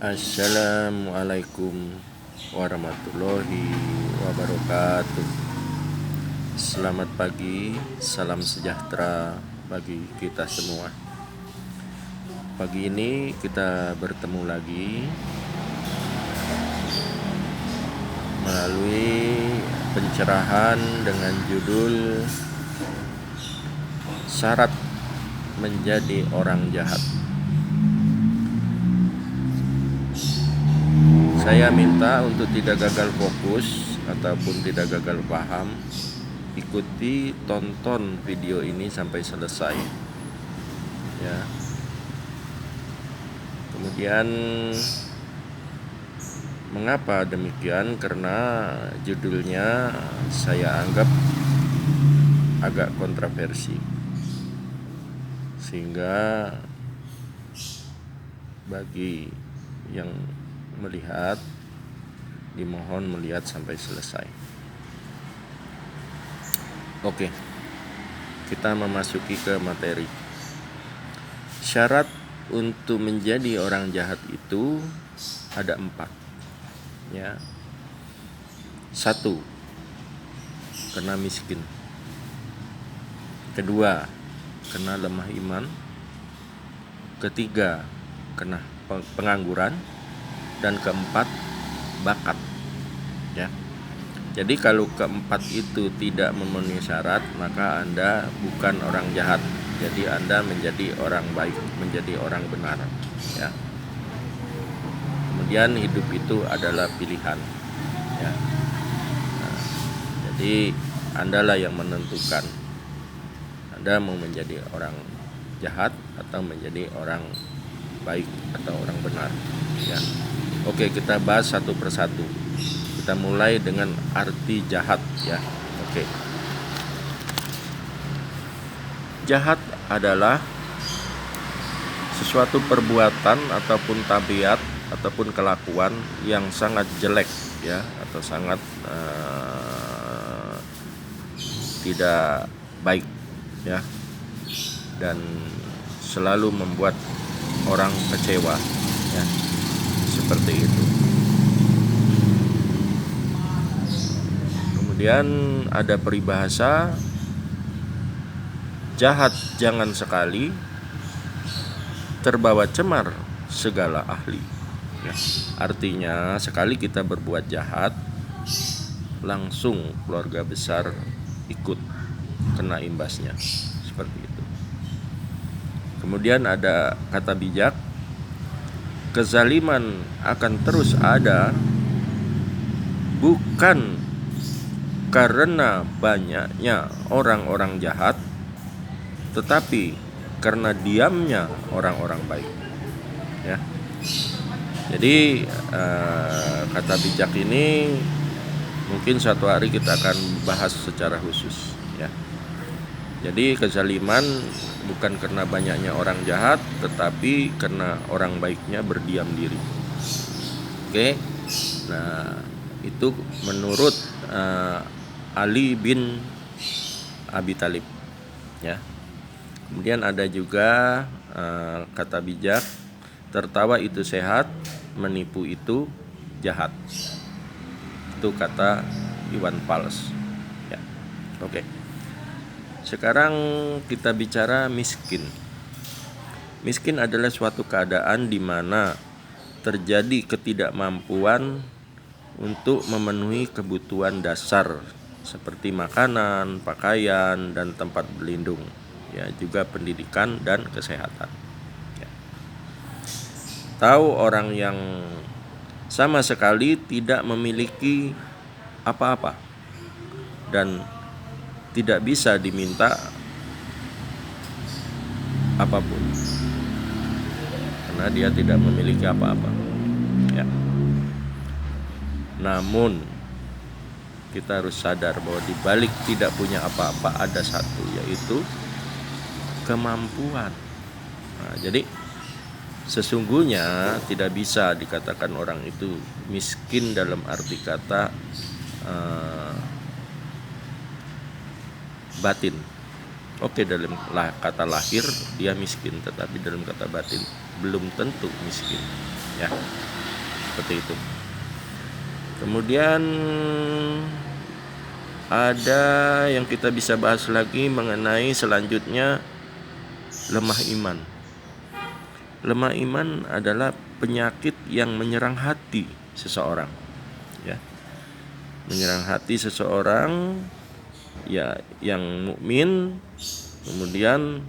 Assalamualaikum warahmatullahi wabarakatuh. Selamat pagi, salam sejahtera bagi kita semua. Pagi ini kita bertemu lagi melalui pencerahan dengan judul Syarat Menjadi Orang Jahat. Saya minta untuk tidak gagal fokus ataupun tidak gagal paham, ikuti, tonton video ini sampai selesai. Ya. Kemudian mengapa demikian? Karena judulnya saya anggap agak kontroversi, sehingga bagi yang melihat dimohon melihat sampai selesai. Oke, kita memasuki ke materi. Syarat untuk menjadi orang jahat itu ada 4. Ya. 1, karena miskin. Kedua, karena lemah iman. Ketiga, karena pengangguran. Dan keempat, bakat. Ya. Jadi kalau keempat itu tidak memenuhi syarat, maka Anda bukan orang jahat. Jadi Anda menjadi orang baik, menjadi orang benar. Ya. Kemudian hidup itu adalah pilihan. Ya. Nah, jadi Andalah yang menentukan Anda mau menjadi orang jahat atau menjadi orang baik atau orang benar. Ya. Oke, kita bahas satu persatu. Kita mulai dengan arti jahat, ya. Oke. Jahat adalah sesuatu perbuatan ataupun tabiat ataupun kelakuan yang sangat jelek, ya, atau sangat tidak baik, ya, dan selalu membuat orang kecewa, ya. Seperti itu. Kemudian ada peribahasa, jahat jangan sekali, terbawa cemar segala ahli. Ya. Artinya sekali kita berbuat jahat, langsung keluarga besar ikut kena imbasnya. Seperti itu. Kemudian ada kata bijak, kezaliman akan terus ada bukan karena banyaknya orang-orang jahat, tetapi karena diamnya orang-orang baik. Ya. Jadi kata bijak ini mungkin suatu hari kita akan bahas secara khusus. Ya. Jadi kezaliman bukan karena banyaknya orang jahat, tetapi karena orang baiknya berdiam diri. Oke. Nah, itu menurut Ali bin Abi Thalib. Ya. Kemudian ada juga kata bijak, tertawa itu sehat, menipu itu jahat. Itu kata Iwan Fals. Ya. Oke. Sekarang kita bicara miskin. Miskin adalah suatu keadaan di mana terjadi ketidakmampuan untuk memenuhi kebutuhan dasar seperti makanan, pakaian, dan tempat berlindung. Ya, juga pendidikan dan kesehatan. Ya. Tahu orang yang sama sekali tidak memiliki apa-apa dan tidak bisa diminta apapun karena dia tidak memiliki apa-apa. Ya. Namun kita harus sadar bahwa di balik tidak punya apa-apa ada satu, yaitu kemampuan. Nah, jadi sesungguhnya tidak bisa dikatakan orang itu miskin dalam arti kata batin, Oke, dalam kata lahir dia miskin, tetapi dalam kata batin belum tentu miskin, ya, seperti itu. Kemudian ada yang kita bisa bahas lagi mengenai selanjutnya lemah iman. Lemah iman adalah penyakit yang menyerang hati seseorang, ya, menyerang hati seseorang, ya, yang mukmin. Kemudian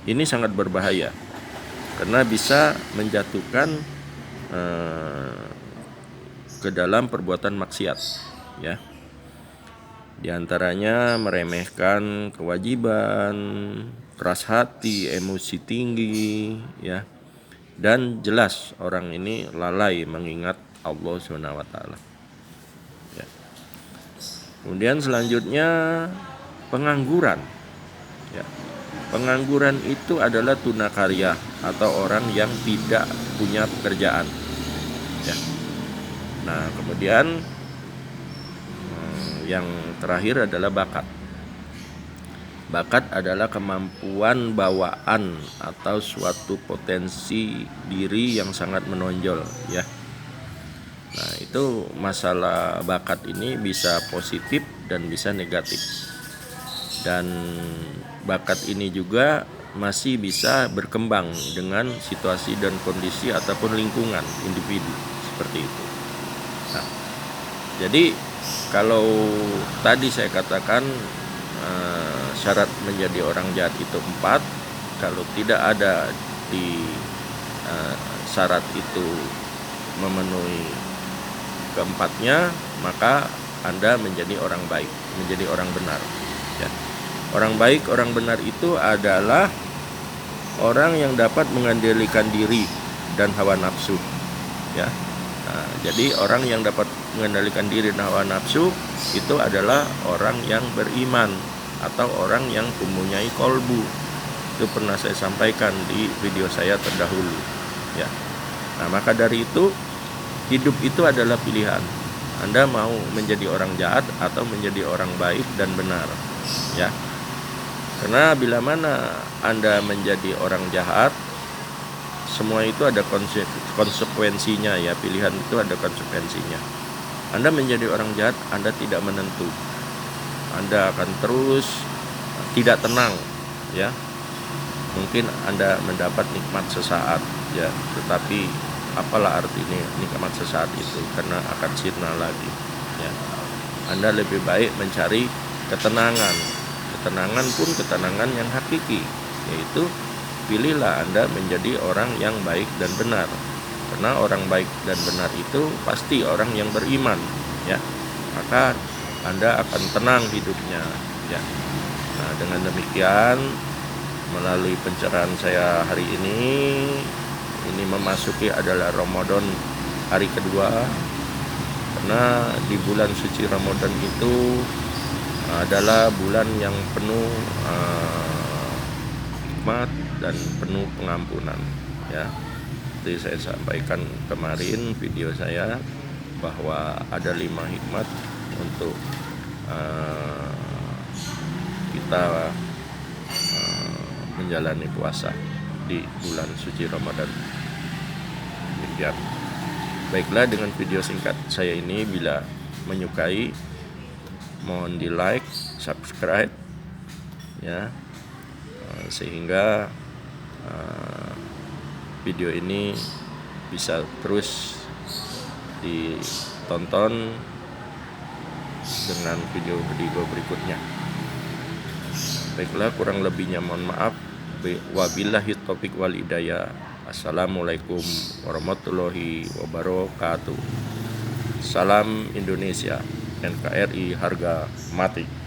ini sangat berbahaya karena bisa menjatuhkan ke dalam perbuatan maksiat, ya. Di antaranya meremehkan kewajiban, keras hati, emosi tinggi, ya. Dan jelas orang ini lalai mengingat Allah SWT, ya. Kemudian selanjutnya pengangguran, ya. Pengangguran itu adalah tunakarya atau orang yang tidak punya pekerjaan, ya. Nah, kemudian yang terakhir adalah bakat. Bakat adalah kemampuan bawaan atau suatu potensi diri yang sangat menonjol, ya. Nah, itu masalah bakat ini bisa positif dan bisa negatif. Dan bakat ini juga masih bisa berkembang dengan situasi dan kondisi ataupun lingkungan individu, seperti itu. Nah, jadi kalau tadi saya katakan syarat menjadi orang jahat itu 4, kalau tidak ada di syarat itu memenuhi keempatnya, maka Anda menjadi orang baik, menjadi orang benar, ya. Orang baik, orang benar itu adalah orang yang dapat mengendalikan diri dan hawa nafsu, ya. Nah, jadi orang yang dapat mengendalikan diri dan hawa nafsu itu adalah orang yang beriman atau orang yang mempunyai kolbu. Itu pernah saya sampaikan di video saya terdahulu, ya. Nah, maka dari itu hidup itu adalah pilihan. Anda mau menjadi orang jahat atau menjadi orang baik dan benar, ya. Karena bila mana Anda menjadi orang jahat, semua itu ada konsekuensinya, ya. Pilihan itu ada konsekuensinya. Anda menjadi orang jahat, Anda tidak menentu. Anda akan terus tidak tenang, ya. Mungkin Anda mendapat nikmat sesaat, ya, tetapi apalah artinya nikmat sesaat itu, karena akan sirna lagi, ya. Anda lebih baik mencari ketenangan. Ketenangan pun ketenangan yang hakiki, yaitu pilihlah Anda menjadi orang yang baik dan benar. Karena orang baik dan benar itu pasti orang yang beriman, ya. Maka Anda akan tenang hidupnya, ya. Nah, dengan demikian melalui pencerahan saya hari ini memasuki adalah Ramadan hari kedua, karena di bulan suci Ramadan itu adalah bulan yang penuh hikmat dan penuh pengampunan, ya. Seperti saya sampaikan kemarin video saya bahwa ada 5 hikmat untuk kita menjalani puasa di bulan suci Ramadan. Demikian. Baiklah, dengan video singkat saya ini bila menyukai mohon di like, subscribe, ya, sehingga video ini bisa terus ditonton dengan video berikutnya. Baiklah, kurang lebihnya mohon maaf. Wabillahi taufiq wal hidayah. Assalamualaikum warahmatullahi wabarakatuh. Salam Indonesia, NKRI harga mati.